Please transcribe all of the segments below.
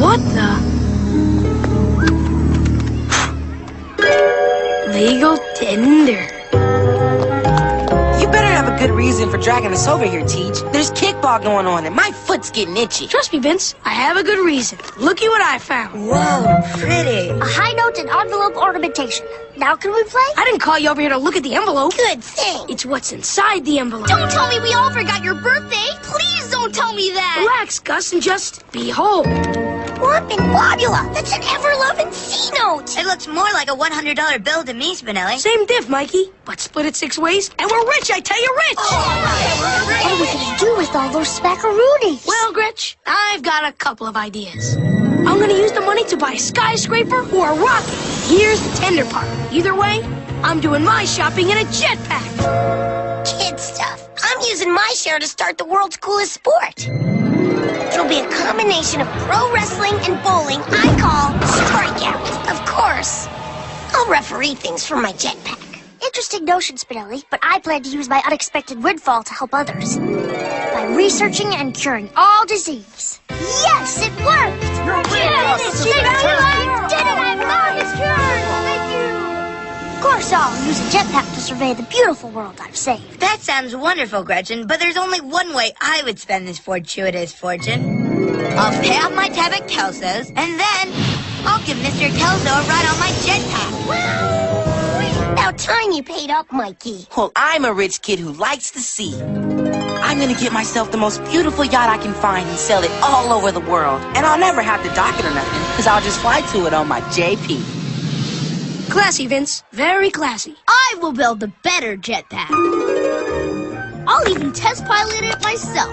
What the? Legal tender. You better have a good reason for dragging us over here, Teach. There's kickball going on and my foot's getting itchy. Trust me, Vince, I have a good reason. Looky what I found. Whoa, pretty. A high note and envelope ornamentation. Now can we play? I didn't call you over here to look at the envelope. Good thing. It's what's inside the envelope. Don't tell me we all forgot your birthday. Please don't tell me that. Relax, Gus, and just behold. Whoopin' Wobula. That's an ever-loving C-note. It looks more like a $100 bill to me, Spinelli. Same diff, Mikey, but split it 6 ways, and we're rich, I tell you, rich! What are we gonna do with all those smackaroonies? Well, Gretch, I've got a couple of ideas. I'm gonna use the money to buy a skyscraper or a rocket. Here's the tender part. Either way, I'm doing my shopping in a jetpack. Kid stuff. I'm using my share to start the world's coolest sport. It'll be a combination of pro wrestling and bowling I call Strikeout. Of course, I'll referee things from my jetpack. Interesting notion, Spinelli, but I plan to use my unexpected windfall to help others. By researching and curing all disease. Yes, it worked! Yes, I did it! I'm not cured! Thank you! Of course, I'll use a jetpack to survey the beautiful world I've saved. That sounds wonderful, Gretchen, but there's only one way I would spend this fortuitous fortune. I'll pay off my tab at Kelso's, and then I'll give Mr. Kelso a ride on my jetpack. Wow! About time you paid up, Mikey. Well, I'm a rich kid who likes the sea. I'm gonna get myself the most beautiful yacht I can find and sell it all over the world. And I'll never have to dock it or nothing, because I'll just fly to it on my JP. Classy, Vince. Very classy. I will build a better jetpack. I'll even test pilot it myself.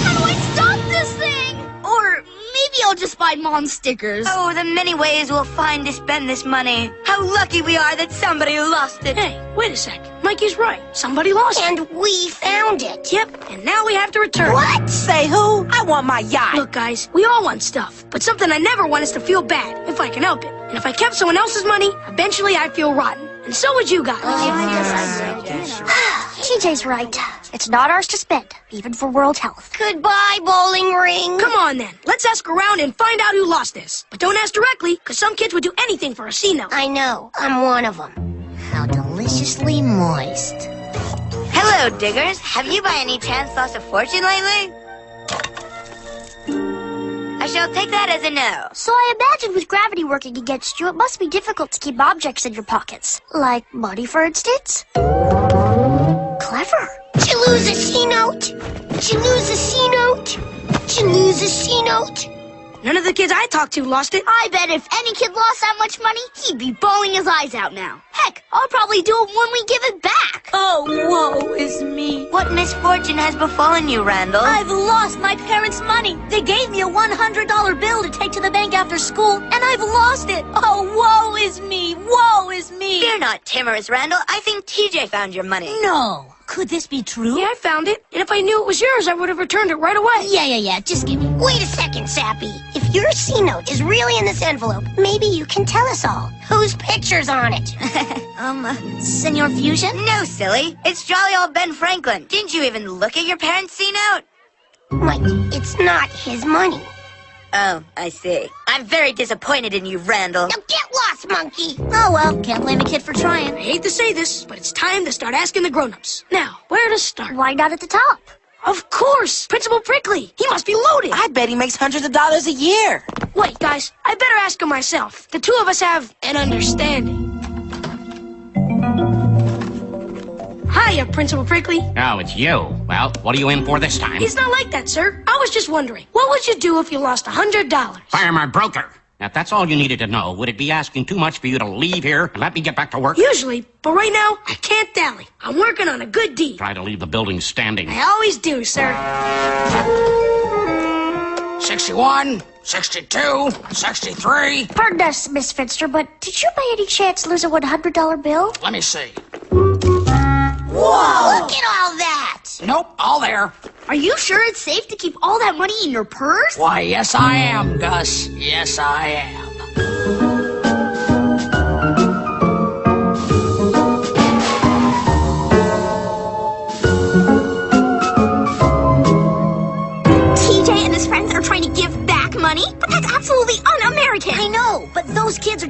How do I stop this thing? Or maybe I'll just buy Mom stickers. Oh, the many ways we'll find to spend this money. How lucky we are that somebody lost it. Hey, wait a sec. Mikey's right. Somebody lost it. And we found it. Yep, and now we have to return. What? Say who? I want my yacht. Look, guys, we all want stuff, but something I never want is to feel bad, if I can help it. And if I kept someone else's money, eventually I'd feel rotten. And so would you guys. TJ's right. It's not ours to spend, even for world health. Goodbye, bowling ring. Come on, then. Let's ask around and find out who lost this. But don't ask directly, because some kids would do anything for a C-note. I know. I'm one of them. How deliciously moist. Hello, diggers. Have you by any chance lost a fortune lately? I shall take that as a no. So I imagine with gravity working against you, it must be difficult to keep objects in your pockets. Like money, for instance? Clever. Did you lose a C-note? Did you lose a C-note? Did you lose a C-note? None of the kids I talked to lost it. I bet if any kid lost that much money, he'd be bawling his eyes out now. Heck, I'll probably do it when we give it back. Oh, woe is me. What misfortune has befallen you, Randall? I've lost my parents' money. They gave me a $100 bill to take to the bank after school, and I've lost it. Oh, woe is me. Woe is me. Fear not, timorous Randall. I think TJ found your money. No. Could this be true? Yeah, I found it. And if I knew it was yours, I would have returned it right away. Yeah. Just give me... Wait a second, Sappy. If your C-note is really in this envelope, maybe you can tell us all. Whose picture's on it? Senor Fusion? No, silly. It's jolly old Ben Franklin. Didn't you even look at your parents' C-note? Mike, it's not his money. Oh, I see. I'm very disappointed in you, Randall. Now get lost, monkey. Oh, well, can't blame a kid for trying. I hate to say this, but it's time to start asking the grown-ups. Now, where to start? Why not at the top? Of course! Principal Prickly! He must be loaded! I bet he makes hundreds of dollars a year. Wait, guys, I better ask him myself. The two of us have an understanding. Hiya, Principal Prickly. Oh, it's you. Well, what are you in for this time? It's not like that, sir. I was just wondering, what would you do if you lost $100? Fire my broker. Now, if that's all you needed to know, would it be asking too much for you to leave here and let me get back to work? Usually, but right now, I can't dally. I'm working on a good deed. Try to leave the building standing. I always do, sir. 61, 62, 63. Pardon us, Miss Finster, but did you by any chance lose a $100 bill? Let me see. Whoa! Look at all that! Nope, all there. Are you sure it's safe to keep all that money in your purse? Why, yes I am, Gus. Yes I am.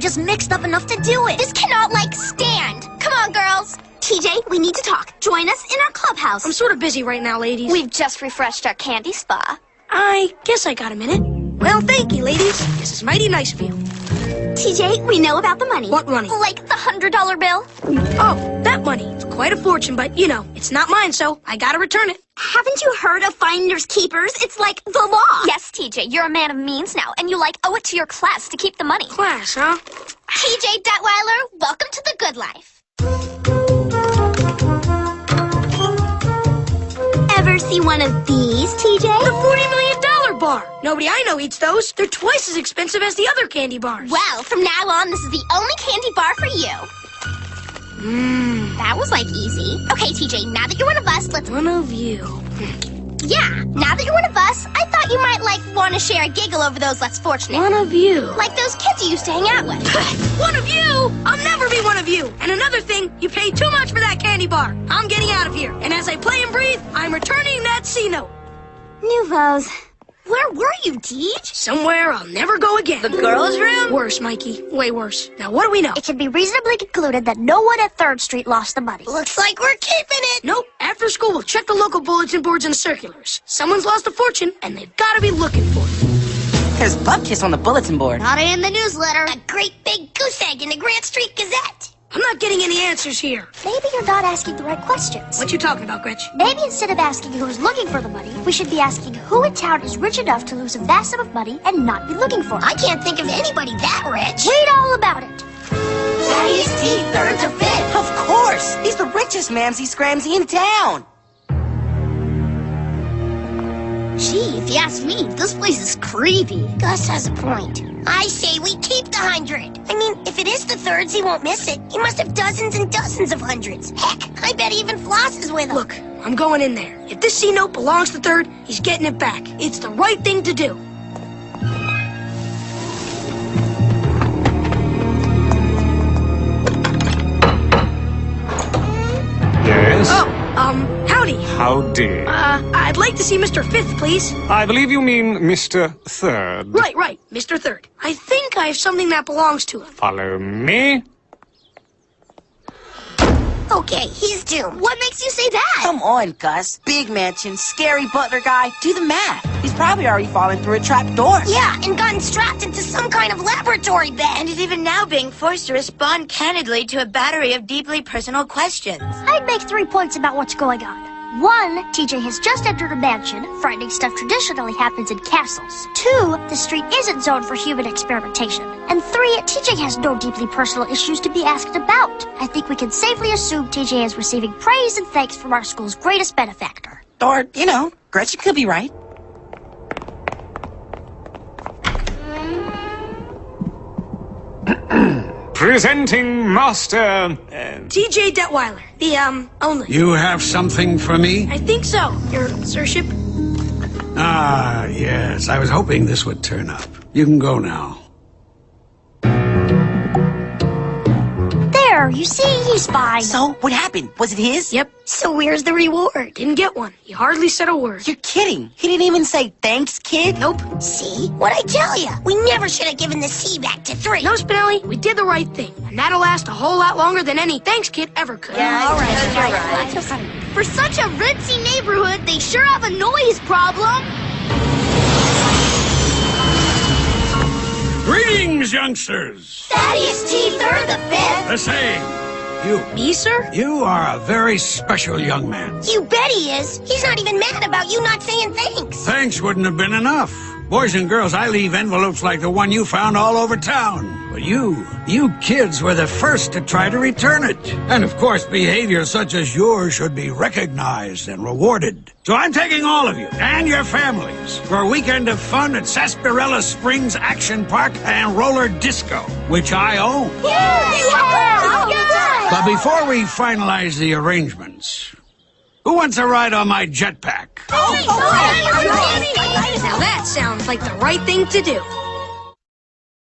just mixed up enough to do it. This cannot, stand. Come on, girls. TJ, we need to talk. Join us in our clubhouse. I'm sort of busy right now, ladies. We've just refreshed our candy spa. I guess I got a minute. Well, thank you, ladies. This is mighty nice of you. TJ, we know about the money. What money? Like the $100 bill. Oh, that money. It's quite a fortune, but, it's not mine, so I gotta return it. Haven't you heard of finders keepers? It's like the law. Yes, TJ, you're a man of means now, and you owe it to your class to keep the money. Class, huh? TJ Detweiler, welcome to the good life. Ever see one of these, TJ? The $40 million bar. Nobody I know eats those. They're twice as expensive as the other candy bars. Well, from now on, this is the only candy bar for you. That was, easy. Okay, TJ, now that you're one of us, let's... One of you. Yeah, now that you're one of us, I thought you might, want to share a giggle over those less fortunate. One of you. Like those kids you used to hang out with. One of you? I'll never be one of you. And another thing, you paid too much for that candy bar. I'm getting out of here. And as I play and breathe, I'm returning that C-note. Nouveaux. Where were you, Deej? Somewhere I'll never go again. The girls' room? Worse, Mikey. Way worse. Now, what do we know? It can be reasonably concluded that no one at 3rd Street lost the money. Looks like we're keeping it. Nope. After school, we'll check the local bulletin boards and circulars. Someone's lost a fortune, and they've got to be looking for it. There's Bupkis on the bulletin board. Not in the newsletter. A great big goose egg in the Grant Street Gazette. I'm not getting any answers here. Maybe you're not asking the right questions. What you talking about, Gretch? Maybe instead of asking who's looking for the money, we should be asking who in town is rich enough to lose a vast sum of money and not be looking for it. I can't think of anybody that rich. Read all about it. Thaddeus T. Thirds of Fifth. Of course! He's the richest mamsy scramsy in town. Gee, if you ask me, this place is creepy. Gus has a point. I say we keep the 100. I mean, if it is the Thirds, he won't miss it. He must have dozens and dozens of hundreds. Heck, I bet even Floss is with him. Look, I'm going in there. If this C-note belongs to Third, he's getting it back. It's the right thing to do. Yes? Oh, howdy. Howdy. I'd like to see Mr. Fifth, please. I believe you mean Mr. Third. Right, Mr. Third. I think I have something that belongs to him. Follow me. Okay, he's doomed. What makes you say that? Come on, Gus. Big mansion, scary butler guy. Do the math. He's probably already fallen through a trap door. Yeah, and gotten strapped into some kind of laboratory bed. And is even now being forced to respond candidly to a battery of deeply personal questions. I'd make 3 points about what's going on. 1, TJ has just entered a mansion. Frightening stuff traditionally happens in castles. 2, the street isn't zoned for human experimentation. And 3, TJ has no deeply personal issues to be asked about. I think we can safely assume TJ is receiving praise and thanks from our school's greatest benefactor. Or, Gretchen could be right. Presenting Master... TJ Detweiler. The, only. You have something for me? I think so, your sirship. Ah, yes. I was hoping this would turn up. You can go now. There, you see, he's fine. So, what happened? Was it his? Yep. So where's the reward? Didn't get one. He hardly said a word. You're kidding. He didn't even say thanks, kid. Nope. See? What'd I tell you? We never should have given the C back to 3. No, Spinelli, we did the right thing. And that'll last a whole lot longer than any thanks kid ever could. All right. For such a ritzy neighborhood, they sure have a noise problem. Greetings, youngsters. Thaddeus T. Third the Fifth. The same. You. Me, sir? You are a very special young man. You bet he is. He's not even mad about you not saying thanks. Thanks wouldn't have been enough. Boys and girls, I leave envelopes like the one you found all over town. But you kids were the first to try to return it. And of course, behavior such as yours should be recognized and rewarded. So I'm taking all of you and your families for a weekend of fun at Sarsaparilla Springs Action Park and Roller Disco, which I own. But before we finalize the arrangements, who wants a ride on my jetpack? Now that sounds like the right thing to do.